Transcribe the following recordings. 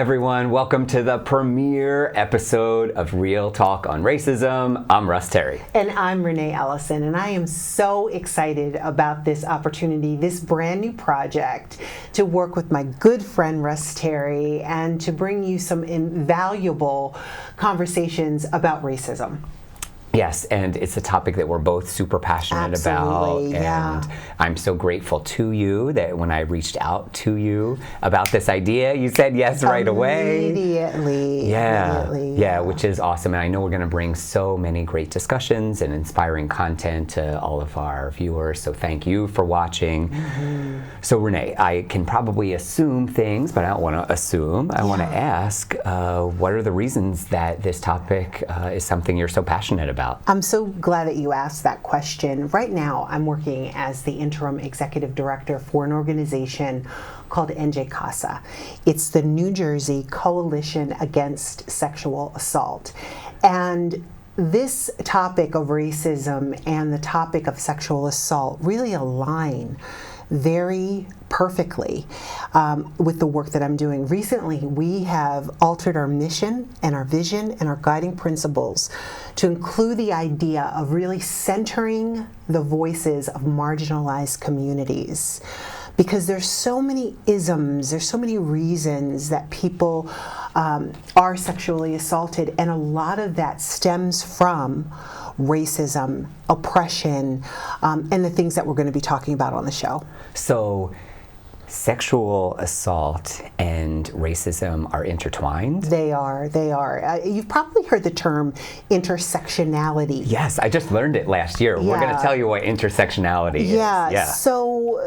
everyone. Welcome to the premiere episode of Real Talk on Racism. I'm Russ Terry. And I'm Renai Ellison, and I am so excited about this opportunity, this brand new project, to work with my good friend Russ Terry and to bring you some invaluable conversations about racism. Yes, and it's a topic that we're both super passionate about. And I'm so grateful to you that when I reached out to you about this idea, you said yes right away. Immediately. Yeah, which is awesome. And I know we're going to bring so many great discussions and inspiring content to all of our viewers. So thank you for watching. Mm-hmm. So Renai, I can probably assume things, but I don't want to assume. I want to ask, what are the reasons that this topic is something you're so passionate about? I'm so glad that you asked that question. Right now, I'm working as the interim executive director for an organization called NJ-CASA. It's the New Jersey Coalition Against Sexual Assault. And this topic of racism and the topic of sexual assault really align very perfectly with the work that I'm doing. Recently, we have altered our mission and our vision and our guiding principles to include the idea of really centering the voices of marginalized communities. Because there's so many isms, there's so many reasons that people are sexually assaulted, and a lot of that stems from racism, oppression, and the things that we're going to be talking about on the show. So, sexual assault and racism are intertwined? They are. You've probably heard the term intersectionality. Yes, I just learned it last year. Yeah. We're going to tell you what intersectionality is. Yeah, so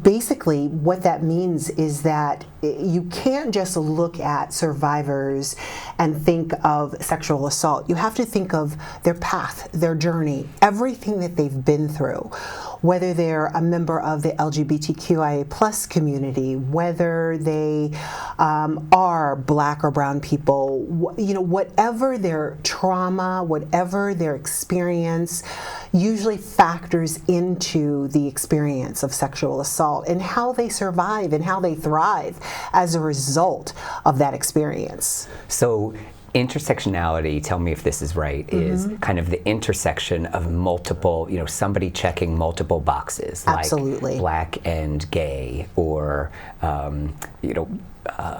basically what that means is that you can't just look at survivors and think of sexual assault. You have to think of their path, their journey, everything that they've been through, whether they're a member of the LGBTQIA+ community, whether they are Black or brown people, whatever their trauma, whatever their experience, usually factors into the experience of sexual assault and how they survive and how they thrive as a result of that experience. So intersectionality, tell me if this is right, is kind of the intersection of multiple, somebody checking multiple boxes. Absolutely. Like Black and gay, or,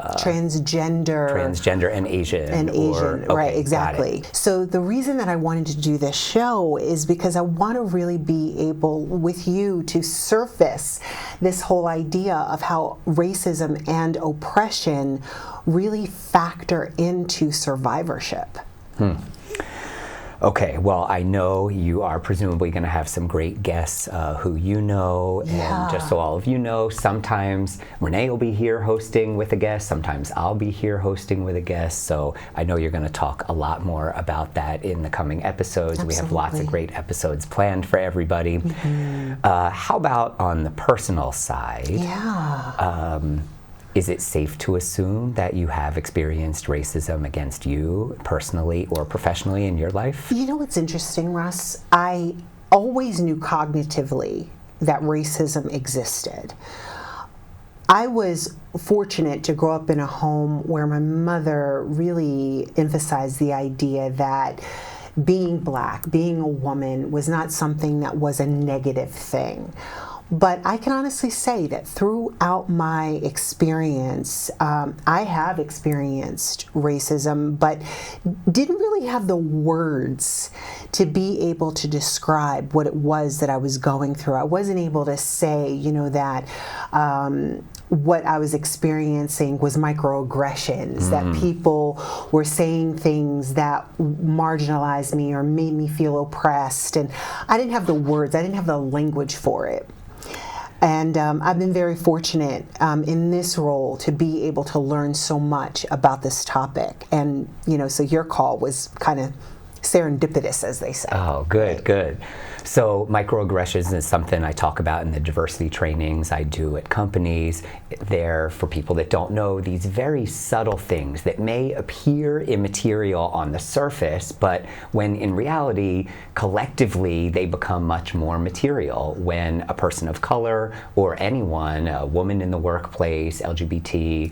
transgender and Asian. Right, exactly. So the reason that I wanted to do this show is because I want to really be able, with you, to surface this whole idea of how racism and oppression really factor into survivorship. Okay, well, I know you are presumably going to have some great guests who you know, and just so all of you know, sometimes Renai will be here hosting with a guest, sometimes I'll be here hosting with a guest, so I know you're going to talk a lot more about that in the coming episodes. Absolutely. We have lots of great episodes planned for everybody. How about on the personal side? Is it safe to assume that you have experienced racism against you personally or professionally in your life? You know what's interesting, Russ? I always knew cognitively that racism existed. I was fortunate to grow up in a home where my mother really emphasized the idea that being Black, being a woman, was not something that was a negative thing. But I can honestly say that throughout my experience, I have experienced racism, but didn't really have the words to be able to describe what it was that I was going through. I wasn't able to say, that what I was experiencing was microaggressions, that people were saying things that marginalized me or made me feel oppressed. And I didn't have the words, I didn't have the language for it. And I've been very fortunate in this role to be able to learn so much about this topic. And, so your call was kind of serendipitous, as they say. Oh, good, good. So microaggressions is something I talk about in the diversity trainings I do at companies. They're, for people that don't know, these very subtle things that may appear immaterial on the surface, but when in reality, collectively, they become much more material when a person of color or anyone, a woman in the workplace, LGBT,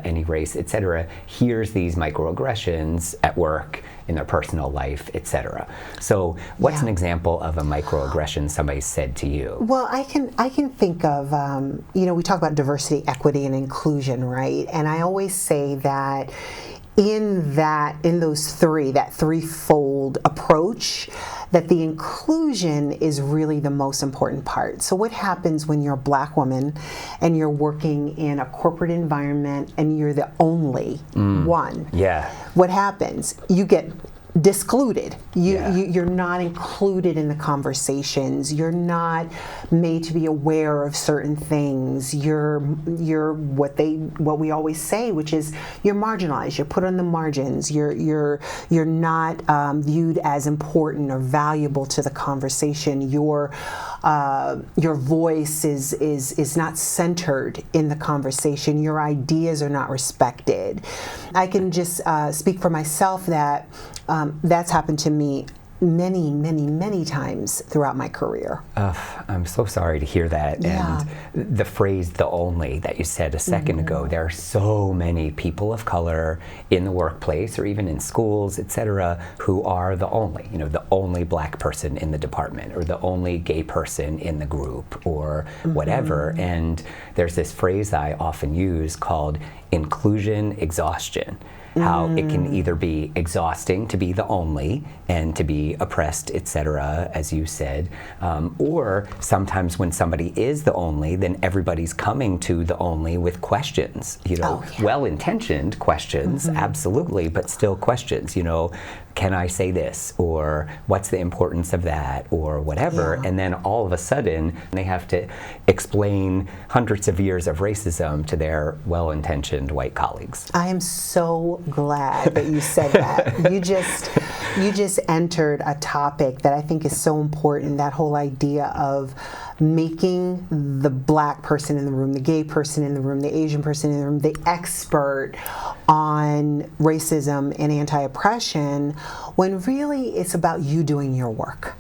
any race, etc., hears these microaggressions at work, in their personal life, etc. So what's an example of a microaggression somebody said to you? Well, I can think of, we talk about diversity, equity, and inclusion, right? And I always say that that threefold approach, that the inclusion is really the most important part. So what happens when you're a Black woman and you're working in a corporate environment and you're the only one? Yeah. What happens? You get discluded. You're not included in the conversations. You're not made to be aware of certain things. You're what we always say, which is you're marginalized. You're put on the margins. You're not viewed as important or valuable to the conversation. Your voice is not centered in the conversation. Your ideas are not respected. I can just speak for myself that that's happened to me many, many, many times throughout my career. I'm so sorry to hear that. Yeah. And the phrase "the only" that you said a second ago, there are so many people of color in the workplace or even in schools, etc., who are the only, the only Black person in the department or the only gay person in the group or whatever. And there's this phrase I often use called inclusion exhaustion. How it can either be exhausting to be the only and to be oppressed, etc., as you said, or sometimes when somebody is the only, then everybody's coming to the only with questions, well-intentioned questions, absolutely, but still questions, can I say this, or what's the importance of that, or whatever, and then all of a sudden they have to explain hundreds of years of racism to their well-intentioned white colleagues. I am so glad that you said that. You just entered a topic that I think is so important, that whole idea of making the Black person in the room, the gay person in the room, the Asian person in the room, the expert on racism and anti-oppression, when really it's about you doing your work.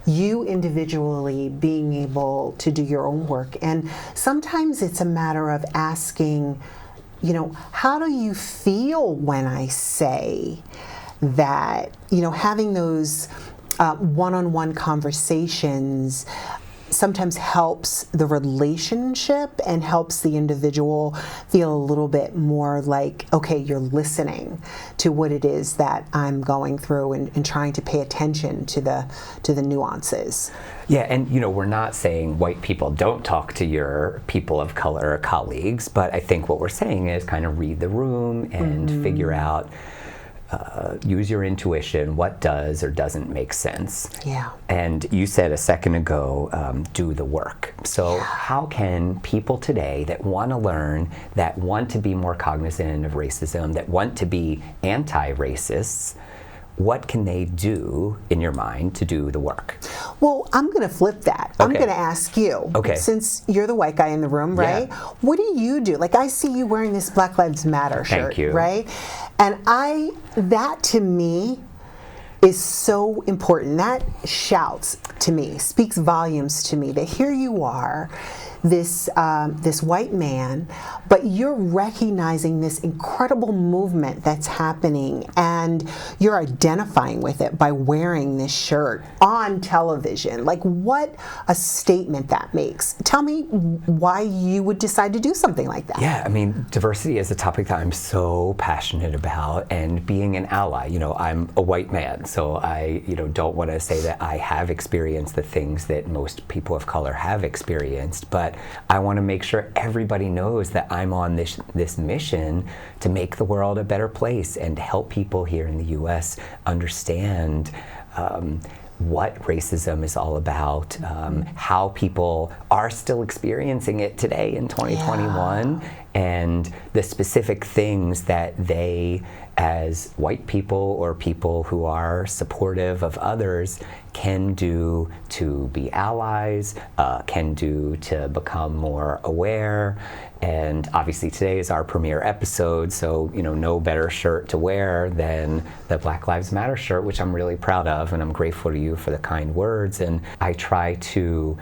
You individually being able to do your own work. And sometimes it's a matter of asking, how do you feel when I say that? Having those one-on-one conversations sometimes helps the relationship and helps the individual feel a little bit more like, okay, you're listening to what it is that I'm going through and trying to pay attention to the nuances. Yeah, and we're not saying white people don't talk to your people of color colleagues, but I think what we're saying is kind of read the room and figure out, use your intuition, what does or doesn't make sense. Yeah. And you said a second ago, do the work. So how can people today that want to learn, that want to be more cognizant of racism, that want to be anti-racists, what can they do, in your mind, to do the work? Well, I'm going to flip that. I'm going to ask you, since you're the white guy in the room, right? What do you do? Like, I see you wearing this Black Lives Matter shirt, Thank you. Right? And that to me is so important. That shouts to me, speaks volumes to me, that here you are, this white man, but you're recognizing this incredible movement that's happening, and you're identifying with it by wearing this shirt on television. Like, what a statement that makes. Tell me why you would decide to do something like that. Yeah, I mean, diversity is a topic that I'm so passionate about, and being an ally. I'm a white man, so I don't want to say that I have experienced the things that most people of color have experienced, but I want to make sure everybody knows that I'm on this mission to make the world a better place and to help people here in the U.S. understand what racism is all about, how people are still experiencing it today in 2021, and the specific things that they, as white people or people who are supportive of others, can do to be allies, can do to become more aware. And obviously today is our premiere episode, so no better shirt to wear than the Black Lives Matter shirt, which I'm really proud of, and I'm grateful to you for the kind words. And I try to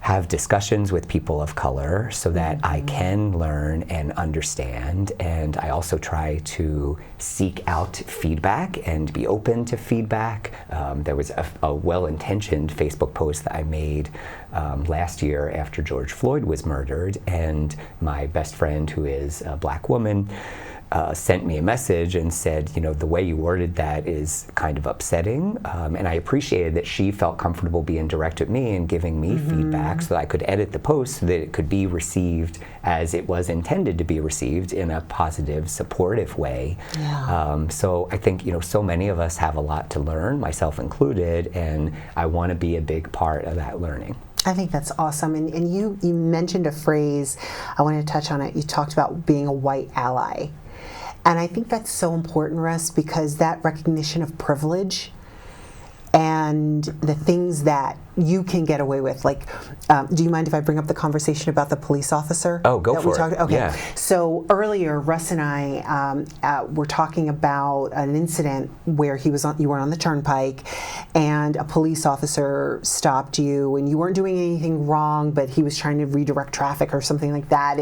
have discussions with people of color so that I can learn and understand, and I also try to seek out feedback and be open to feedback. There was a well-intentioned Facebook post that I made last year after George Floyd was murdered, and my best friend, who is a Black woman, sent me a message and said, the way you worded that is kind of upsetting. And I appreciated that she felt comfortable being direct with me and giving me feedback so that I could edit the post so that it could be received as it was intended to be received, in a positive, supportive way. Yeah. So I think, so many of us have a lot to learn, myself included, and I want to be a big part of that learning. I think that's awesome. And you mentioned a phrase, I want to touch on it. You talked about being a white ally. And I think that's so important, Russ, because that recognition of privilege and the things that you can get away with. Like, do you mind if I bring up the conversation about the police officer? Oh, go for it. Okay. Yeah. So earlier, Russ and I were talking about an incident where you were on the turnpike, and a police officer stopped you, and you weren't doing anything wrong, but he was trying to redirect traffic or something like that,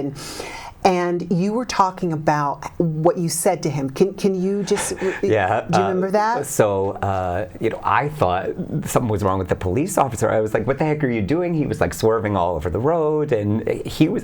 and you were talking about what you said to him. Can you just, yeah, do you remember that? So, I thought something was wrong with the police officer. I was like, what the heck are you doing? He was like swerving all over the road, and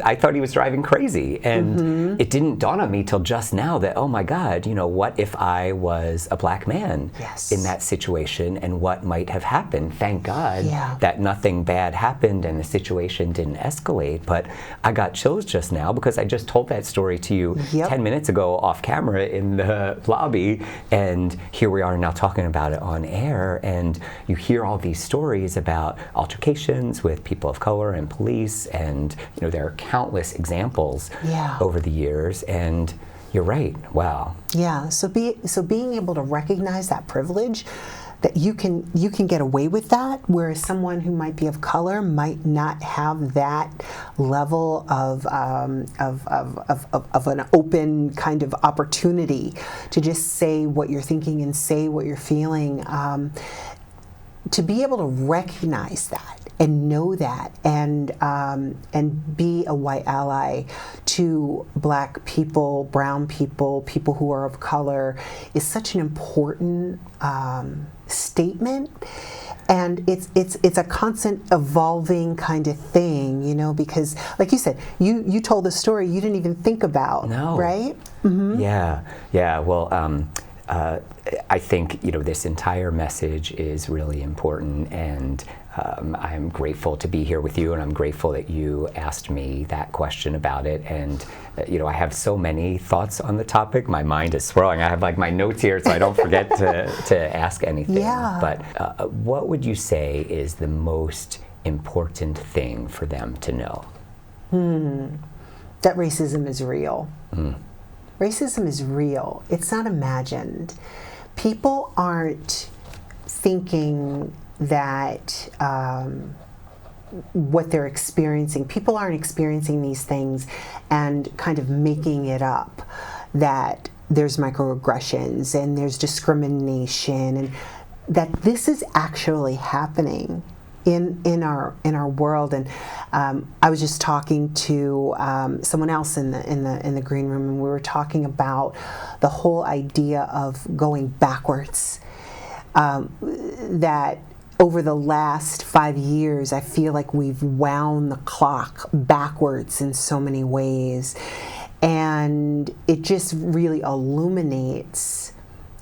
I thought he was driving crazy. And it didn't dawn on me till just now that, oh my God, what if I was a Black man in that situation, and what might have happened? Thank God that nothing bad happened and the situation didn't escalate. But I got chills just now because I just told that story to you 10 minutes ago off camera in the lobby, and here we are now talking about it on air, and you hear all these stories about altercations with people of color and police, and there are countless examples over the years, and you're right. Wow. Yeah, so being able to recognize that privilege, that you can get away with that, whereas someone who might be of color might not have that level of an open kind of opportunity to just say what you're thinking and say what you're feeling. To be able to recognize that and know that, and be a white ally to Black people, brown people, people who are of color, is such an important statement. And it's a constant evolving kind of thing, because like you said, you told a story you didn't even think about, right? Mm-hmm. Yeah. Well, I think this entire message is really important, and I'm grateful to be here with you, and I'm grateful that you asked me that question about it. And I have so many thoughts on the topic. My mind is swirling. I have like my notes here so I don't forget to ask anything. Yeah. But what would you say is the most important thing for them to know? That racism is real. Racism is real. It's not imagined. People aren't thinking that what they're experiencing, people aren't experiencing these things and kind of making it up, that there's microaggressions and there's discrimination, and that this is actually happening in our world. And I was just talking to someone else in the green room, and we were talking about the whole idea of going backwards. That over the last 5 years, I feel like we've wound the clock backwards in so many ways, and it just really illuminates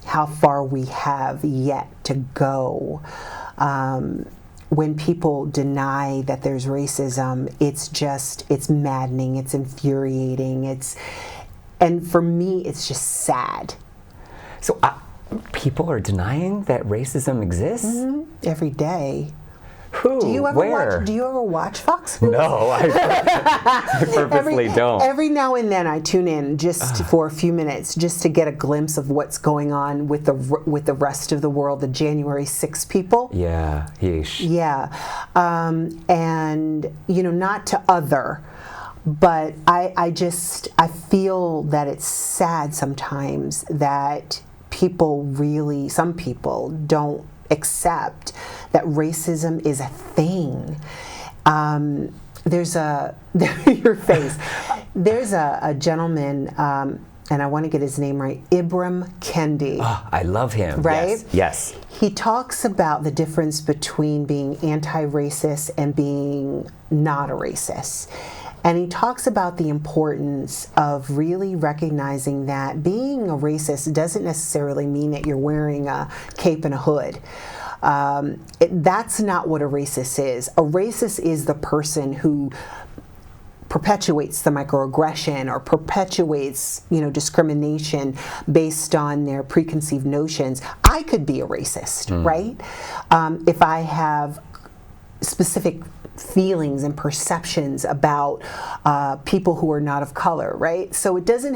how far we have yet to go. When people deny that there's racism, it's maddening, it's infuriating, and for me, it's just sad. So people are denying that racism exists? Every day. Who? Do you ever Where? watch Fox News? No, I purposely don't. Every now and then I tune in just for a few minutes just to get a glimpse of what's going on with the rest of the world, the January 6th people. Yeah, yeesh. Yeah, and not to other, but I feel that it's sad sometimes that some people don't accept that racism is a thing. There's your face. There's a gentleman, and I want to get his name right, Ibram Kendi. Oh, I love him. Right? Yes. He talks about the difference between being anti-racist and being not a racist. And he talks about the importance of really recognizing that being a racist doesn't necessarily mean that you're wearing a cape and a hood. That's not what a racist is. A racist is the person who perpetuates the microaggression or perpetuates, discrimination based on their preconceived notions. I could be a racist, right? If I have specific feelings and perceptions about people who are not of color, right? So you don't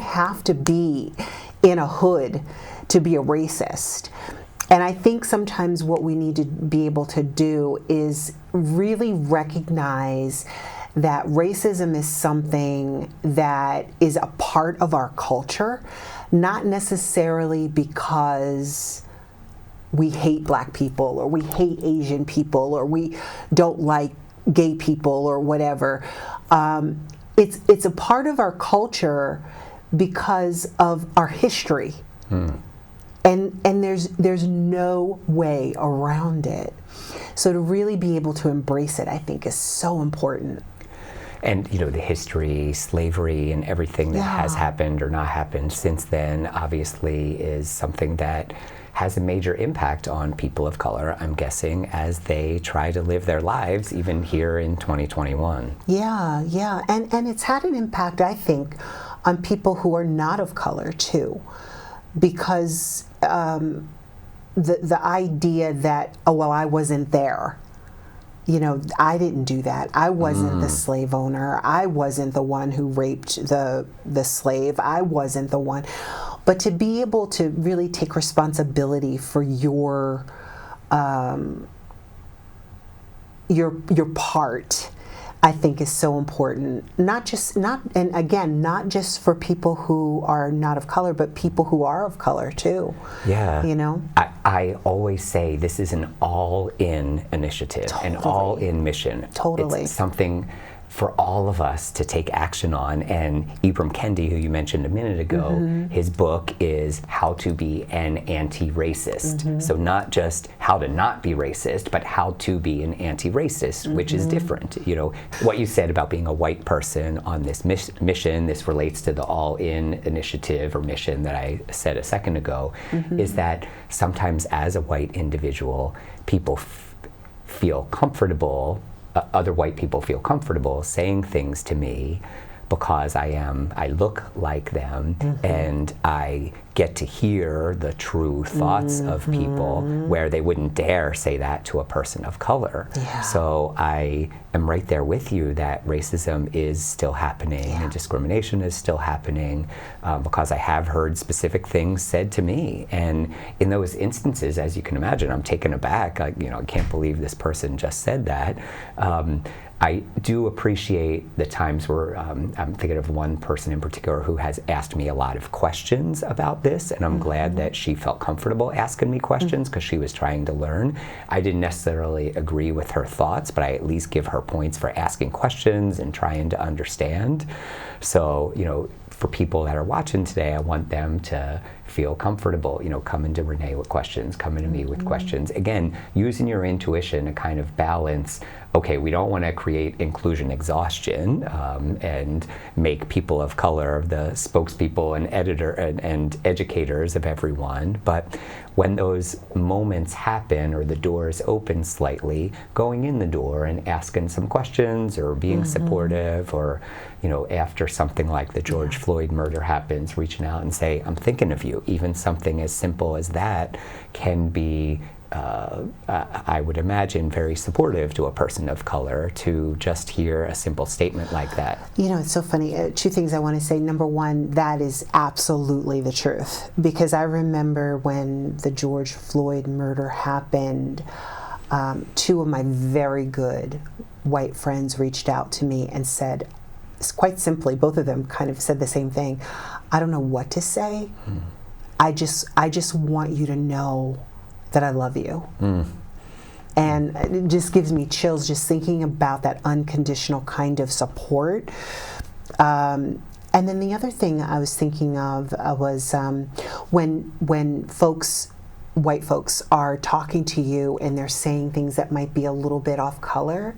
have to be in a hood to be a racist. And I think sometimes what we need to be able to do is really recognize that racism is something that is a part of our culture, not necessarily because we hate black people or we hate Asian people or we don't like gay people or whatever. It's a part of our culture because of our history. And there's no way around it. So to really be able to embrace it, I think, is so important. And the history, slavery, and everything that has happened or not happened since then obviously is something that has a major impact on people of color, I'm guessing, as they try to live their lives, even here in 2021. Yeah. And it's had an impact, I think, on people who are not of color, too. Because the idea that, I wasn't there. I didn't do that. I wasn't the slave owner. I wasn't the one who raped the slave. I wasn't the one. But to be able to really take responsibility for your part, I think, is so important. Not just for people who are not of color, but people who are of color too. Yeah. I always say this is an all-in initiative, an all-in mission. Totally. It's something for all of us to take action on. And Ibram Kendi, who you mentioned a minute ago, his book is How to Be an Anti-Racist. So not just how to not be racist, but how to be an anti-racist, which is different. What you said about being a white person on this mission, this relates to the all-in initiative or mission that I said a second ago, is that sometimes as a white individual, people feel comfortable, other white people feel comfortable saying things to me because I look like them and I get to hear the true thoughts of people where they wouldn't dare say that to a person of color. Yeah. So I am right there with you that racism is still happening and discrimination is still happening because I have heard specific things said to me. And in those instances, as you can imagine, I'm taken aback. I can't believe this person just said that. I do appreciate the times where I'm thinking of one person in particular who has asked me a lot of questions about this, and I'm glad that she felt comfortable asking me questions because she was trying to learn. I didn't necessarily agree with her thoughts, but I at least give her points for asking questions and trying to understand. So, for people that are watching today, I want them to feel comfortable, coming to Renai with questions, coming to me with questions. Again, using your intuition to kind of balance, okay, we don't want to create inclusion exhaustion and make people of color the spokespeople and editor and educators of everyone, but when those moments happen or the doors open slightly, going in the door and asking some questions or being supportive, or after something like the George Floyd murder happens, reaching out and say, I'm thinking of you. Even something as simple as that can be I would imagine, very supportive to a person of color to just hear a simple statement like that. You know, it's so funny. Two things I want to say. Number one, that is absolutely the truth. Because I remember when the George Floyd murder happened, two of my very good white friends reached out to me and said, quite simply, both of them kind of said the same thing. I don't know what to say. I just want you to know that I love you. And it just gives me chills just thinking about that unconditional kind of support. And then the other thing I was thinking of was when white folks are talking to you and they're saying things that might be a little bit off color,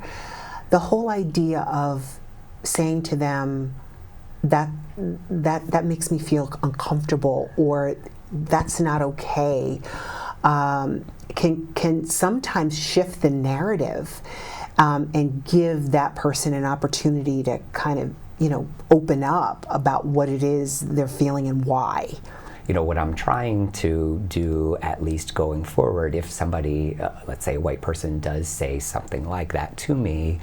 the whole idea of saying to them that makes me feel uncomfortable, or that's not okay, can sometimes shift the narrative and give that person an opportunity to kind of, you know, open up about what it is they're feeling and why. You know, what I'm trying to do, at least going forward, if somebody, let's say a white person, does say something like that to me,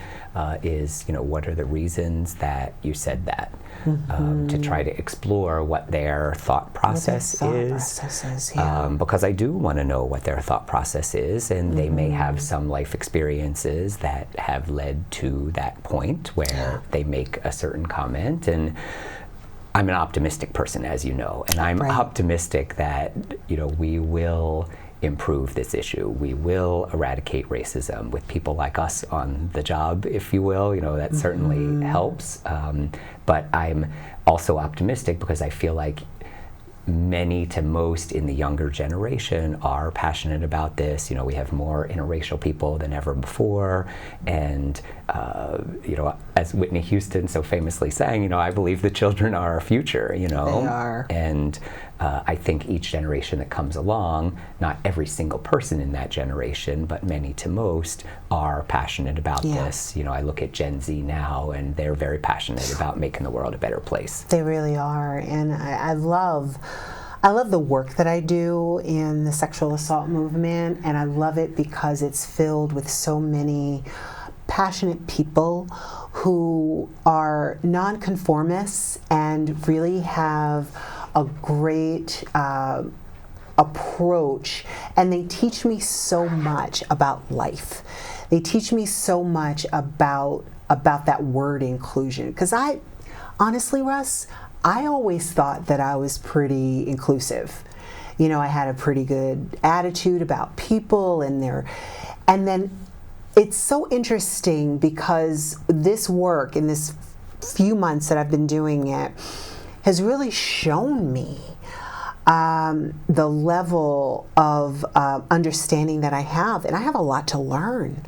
is, you know, what are the reasons that you said that? To try to explore what their thought process is. Because I do want to know what their thought process is, and they may have some life experiences that have led to that point where they make a certain comment. And I'm an optimistic person, as you know, and I'm optimistic that, you know, we will improve this issue. We will eradicate racism with people like us on the job, if you will. You know, that certainly helps. But I'm also optimistic because I feel like many to most in the younger generation are passionate about this. You know, we have more interracial people than ever before, and you know, as Whitney Houston so famously sang, you know, I believe the children are our future. You know, they are. And I think each generation that comes along, not every single person in that generation, but many to most, are passionate about this. You know, I look at Gen Z now, and they're very passionate about making the world a better place. They really are, and I love the work that I do in the sexual assault movement, and I love it because it's filled with so many passionate people who are nonconformists and really have a great approach, and they teach me so much about life. They teach me so much about that word inclusion, because I honestly, Russ, I always thought that I was pretty inclusive. You know, I had a pretty good attitude about people and then it's so interesting because this work in this few months that I've been doing it has really shown me the level of understanding that I have, and I have a lot to learn.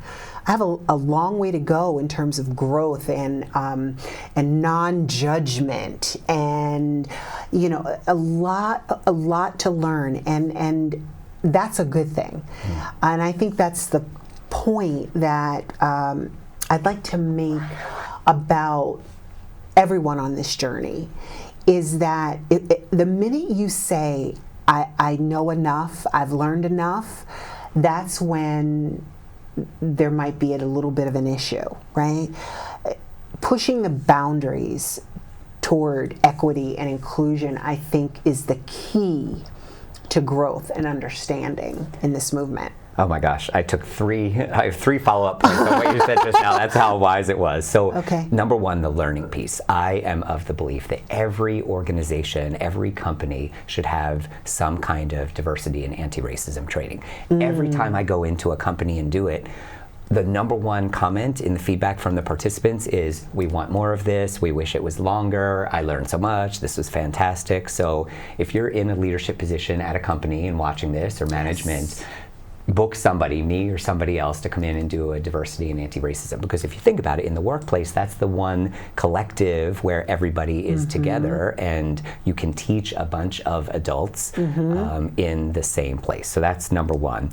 I have a long way to go in terms of growth and non-judgment, and you know, a lot to learn, and that's a good thing. And I think that's the point that I'd like to make about everyone on this journey, is that the minute you say, I know enough, I've learned enough, that's when there might be a little bit of an issue, right? Pushing the boundaries toward equity and inclusion, I think, is the key to growth and understanding in this movement. Oh my gosh, I have three follow-up points on what you said just now. That's how wise it was. So, number one, the learning piece. I am of the belief that every organization, every company should have some kind of diversity and anti-racism training. Every time I go into a company and do it, the number one comment in the feedback from the participants is, we want more of this, we wish it was longer, I learned so much, this was fantastic. So if you're in a leadership position at a company and watching this, or management, book somebody, me or somebody else, to come in and do a diversity and anti-racism. Because if you think about it, in the workplace, that's the one collective where everybody is together, and you can teach a bunch of adults in the same place. So that's number one.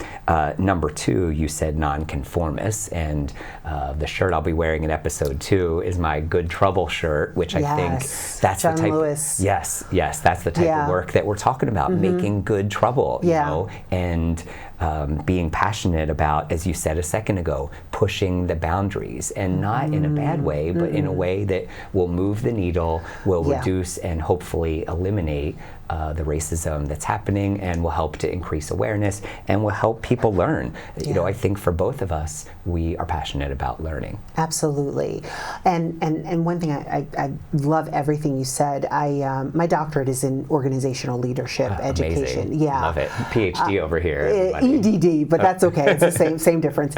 Number two, you said nonconformists, and the shirt I'll be wearing in episode 2 is my Good Trouble shirt, which I think that's John the type. Lewis. Yes, that's the type of work that we're talking about, making good trouble. You know, and being passionate about, as you said a second ago, pushing the boundaries, and not in a bad way, but in a way that will move the needle, will reduce and hopefully eliminate the racism that's happening, and will help to increase awareness, and will help people learn. You know, I think for both of us, we are passionate about learning. Absolutely. And one thing, I love everything you said. My doctorate is in organizational leadership education. Amazing. Yeah. Love it. PhD over here. Everybody. EDD, but that's okay. It's the same difference.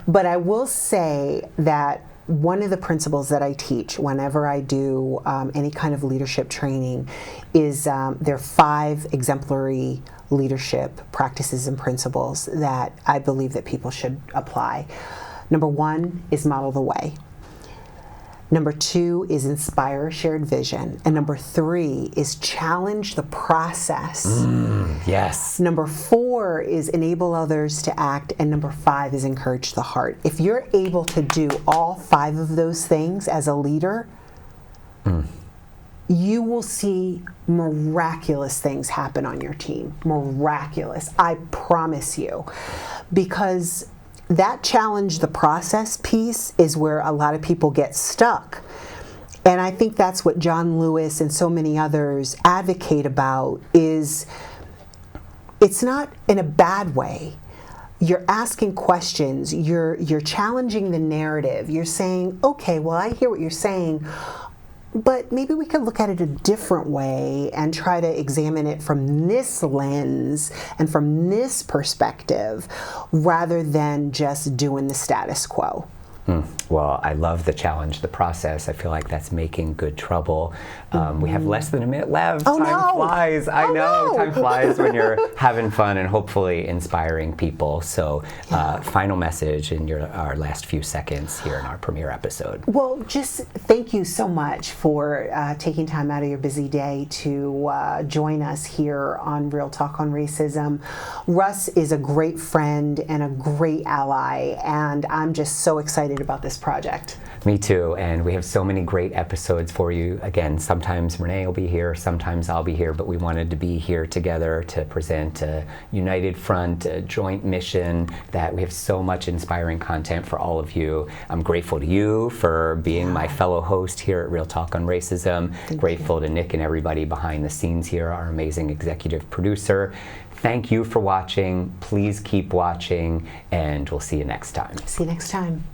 But I will say that one of the principles that I teach whenever I do any kind of leadership training is there are 5 exemplary leadership practices and principles that I believe that people should apply. Number 1 is model the way. Number 2 is inspire a shared vision. And number 3 is challenge the process. Yes. Number 4 is enable others to act. And number 5 is encourage the heart. If you're able to do all 5 of those things as a leader, you will see miraculous things happen on your team. Miraculous. I promise you. Because that challenge the process piece is where a lot of people get stuck. And I think that's what John Lewis and so many others advocate about. Is it's not in a bad way. You're asking questions, you're challenging the narrative. You're saying, okay, well, I hear what you're saying, but maybe we could look at it a different way and try to examine it from this lens and from this perspective, rather than just doing the status quo. Well, I love the challenge, the process. I feel like that's making good trouble. We have less than a minute left. Oh, Time no. flies. I know. No. Time flies when you're having fun and hopefully inspiring people. So final message in our last few seconds here in our premiere episode. Well, just thank you so much for taking time out of your busy day to join us here on Real Talk on Racism. Russ is a great friend and a great ally, and I'm just so excited about this project. Me too, and we have so many great episodes for you. Again, sometimes Renai will be here, sometimes I'll be here, but we wanted to be here together to present a united front, a joint mission, that we have so much inspiring content for all of you. I'm grateful to you for being my fellow host here at Real Talk on Racism. Grateful to Nick and everybody behind the scenes here, our amazing executive producer. Thank you for watching. Please keep watching, and we'll see you next time. See you next time.